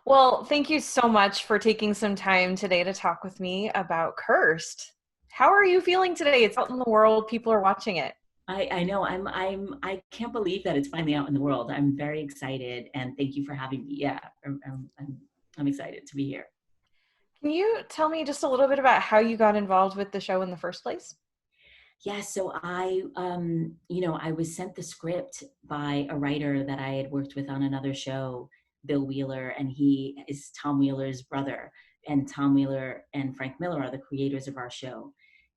Well, thank you so much for taking some time today to talk with me about Cursed. How are you feeling today? It's out in the world, people are watching it. I know I can't believe that it's finally out in the world. I'm very excited, and thank you for having me. Yeah, I'm excited to be here. Can you tell me just a little bit about how you got involved with the show in the first place? Yeah, so I was sent the script by a writer that I had worked with on another show, Bill Wheeler, and he is Tom Wheeler's brother. And Tom Wheeler and Frank Miller are the creators of our show.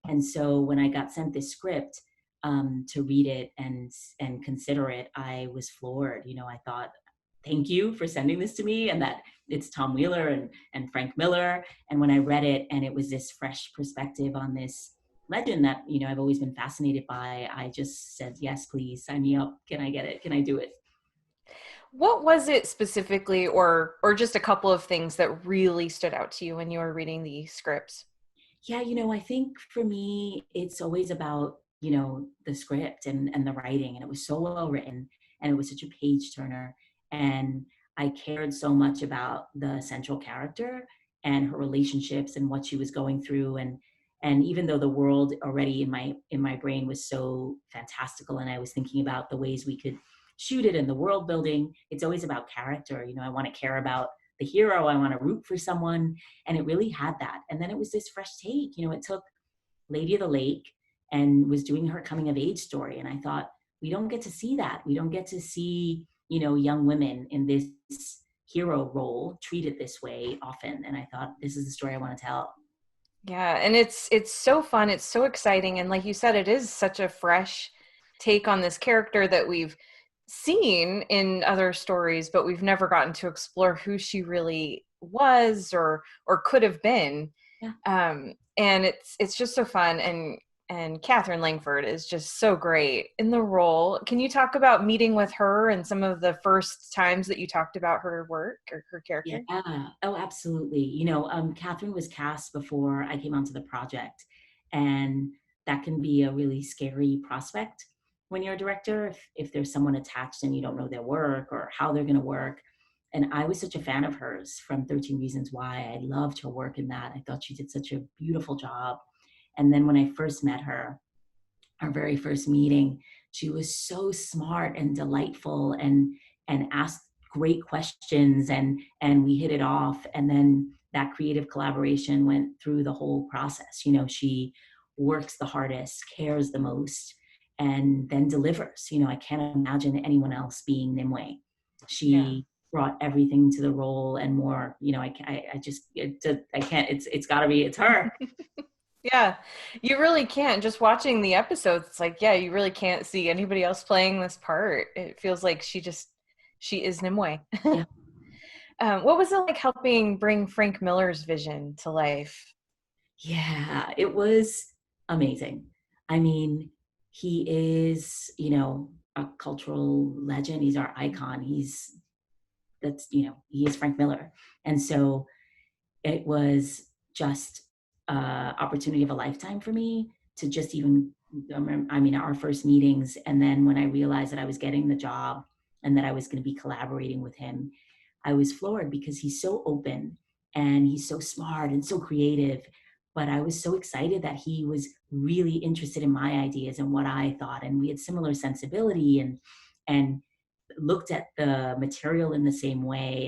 And so when I got sent this script to read it and consider it, I was floored. I thought, thank you for sending this to me, and that it's Tom Wheeler and Frank Miller. And when I read it, and it was this fresh perspective on this legend that I've always been fascinated by, I just said, yes, please sign me up. Can I get it? Can I do it? What was it specifically, or just a couple of things that really stood out to you when you were reading the scripts? Yeah, I think for me, it's always about, the script and the writing. And it was so well written, and it was such a page turner. And I cared so much about the central character and her relationships and what she was going through. And even though the world already in my brain was so fantastical, and I was thinking about the ways we could shoot it and the world building, it's always about character. I want to care about the hero. I want to root for someone, and it really had that. And then it was this fresh take. It took Lady of the Lake and was doing her coming of age story, and I thought, we don't get to see that. We don't get to see young women in this hero role treated this way often. And I thought, this is the story I want to tell. Yeah, and it's so fun, it's so exciting, and like you said, it is such a fresh take on this character that we've seen in other stories, but we've never gotten to explore who she really was or could have been. Yeah. And it's just so fun, and Katherine Langford is just so great in the role. Can you talk about meeting with her and some of the first times that you talked about her work or her Yeah. character? Oh, absolutely. Catherine was cast before I came onto the project, and that can be a really scary prospect when you're a director, if there's someone attached and you don't know their work or how they're going to work. And I was such a fan of hers from 13 Reasons Why. I loved her work in that. I thought she did such a beautiful job. And then when I first met her, our very first meeting, she was so smart and delightful, and asked great questions, and we hit it off. And then that creative collaboration went through the whole process. She works the hardest, cares the most, and then delivers. I can't imagine anyone else being Nimue. Yeah. She brought everything to the role and more. I just I can't. It's got to be. It's her. Yeah, you really can't. Just watching the episodes, it's like, yeah, you really can't see anybody else playing this part. It feels like she is Nimue. Yeah. What was it like helping bring Frank Miller's vision to life? Yeah, it was amazing. I mean, he is, a cultural legend. He's our icon. He is Frank Miller. And so it was just opportunity of a lifetime for me to just even, our first meetings. And then when I realized that I was getting the job and that I was going to be collaborating with him, I was floored because he's so open and he's so smart and so creative. But I was so excited that he was really interested in my ideas and what I thought. And we had similar sensibility, and looked at the material in the same way,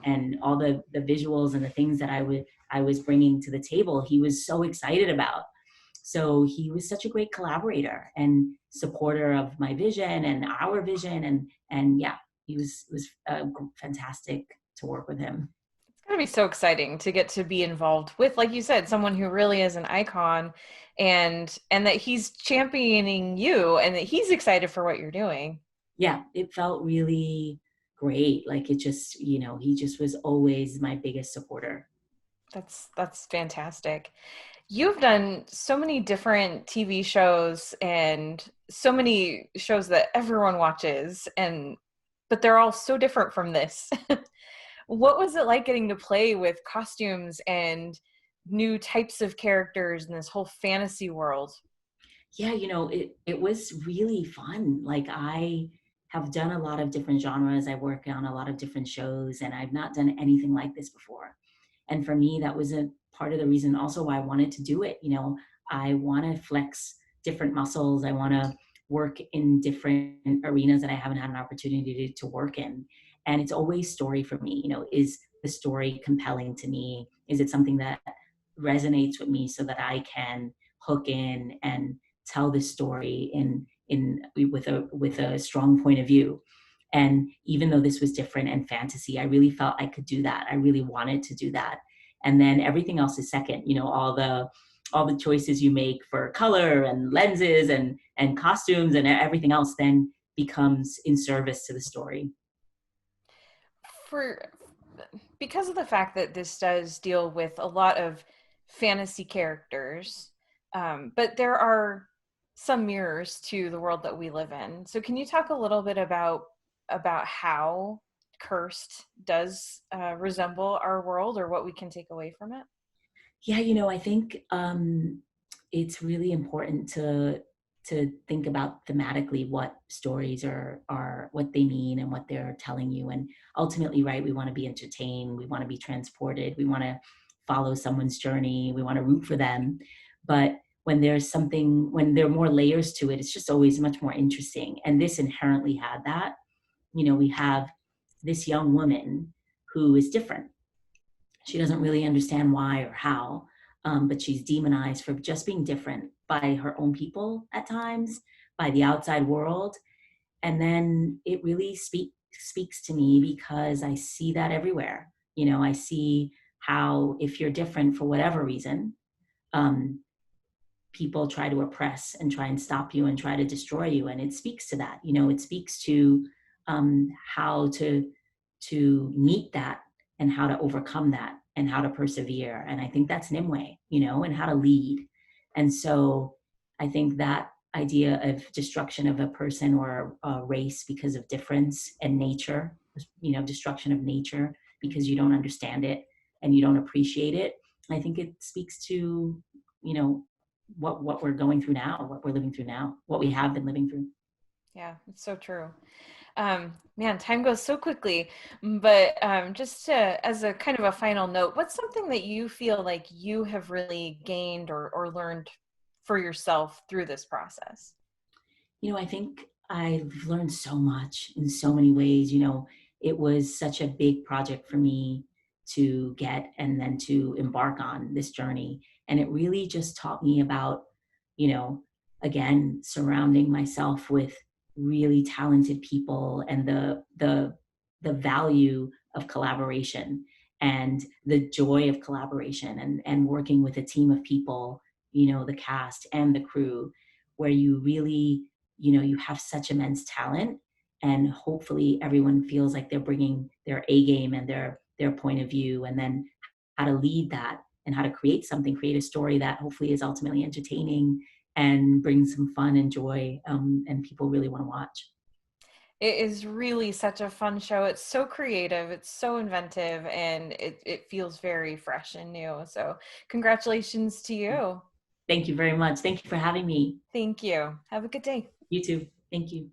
and all the visuals and the things that I was bringing to the table, he was so excited about. So he was such a great collaborator and supporter of my vision and our vision, and yeah, he was fantastic to work with him. It's going to be so exciting to get to be involved with, like you said, someone who really is an icon, and that he's championing you and that he's excited for what you're doing. Yeah, it felt really great. Like it just, he just was always my biggest supporter. That's fantastic. You've done so many different TV shows and so many shows that everyone watches, and but they're all so different from this. What was it like getting to play with costumes and new types of characters in this whole fantasy world? Yeah, it was really fun. Like I have done a lot of different genres. I work on a lot of different shows, and I've not done anything like this before. And for me, that was a part of the reason also why I wanted to do it. You know, I want to flex different muscles. I want to work in different arenas that I haven't had an opportunity to work in. And it's always story for me. You know, is the story compelling to me? Is it something that resonates with me so that I can hook in and tell the story in with a strong point of view? And even though this was different and fantasy, I really felt I could do that. I really wanted to do that. And then everything else is second. You know, all the choices you make for color and lenses and costumes and everything else then becomes in service to the story. For because of the fact that this does deal with a lot of fantasy characters, but there are some mirrors to the world that we live in. So can you talk a little bit about how Cursed does resemble our world, or what we can take away from it? Yeah, you know, I think it's really important to think about thematically what stories are what they mean and what they're telling you. And ultimately, right, we want to be entertained, we want to be transported, we want to follow someone's journey, we want to root for them. But when there are more layers to it, it's just always much more interesting. And this inherently had that. You know, we have this young woman who is different. She doesn't really understand why or how, but she's demonized for just being different by her own people at times, by the outside world. And then it really speaks to me because I see that everywhere. You know, I see how if you're different for whatever reason, um, people try to oppress and try and stop you and try to destroy you. And it speaks to that. You know, it speaks to how to meet that and how to overcome that and how to persevere. And I think that's Nimue, you know, and how to lead. And so I think that idea of destruction of a person or a race because of difference and nature, you know, destruction of nature because you don't understand it and you don't appreciate it. I think it speaks to, you know, what we're going through now, what we're living through now, what we have been living through. Yeah, it's so true. Man, time goes so quickly. But just to, as a kind of a final note, what's something that you feel like you have really gained or learned for yourself through this process? You know, I think I've learned so much in so many ways. You know, it was such a big project for me to get and then to embark on this journey. And it really just taught me about, you know, again, surrounding myself with really talented people and the value of collaboration and the joy of collaboration and working with a team of people, you know, the cast and the crew, where you really, you know, you have such immense talent, and hopefully everyone feels like they're bringing their A game and their point of view, and then how to lead that and how to create something, create a story that hopefully is ultimately entertaining and brings some fun and joy, and people really want to watch. It is really such a fun show. It's so creative, it's so inventive, and it feels very fresh and new. So, congratulations to you. Thank you very much. Thank you for having me. Thank you. Have a good day. You too. Thank you.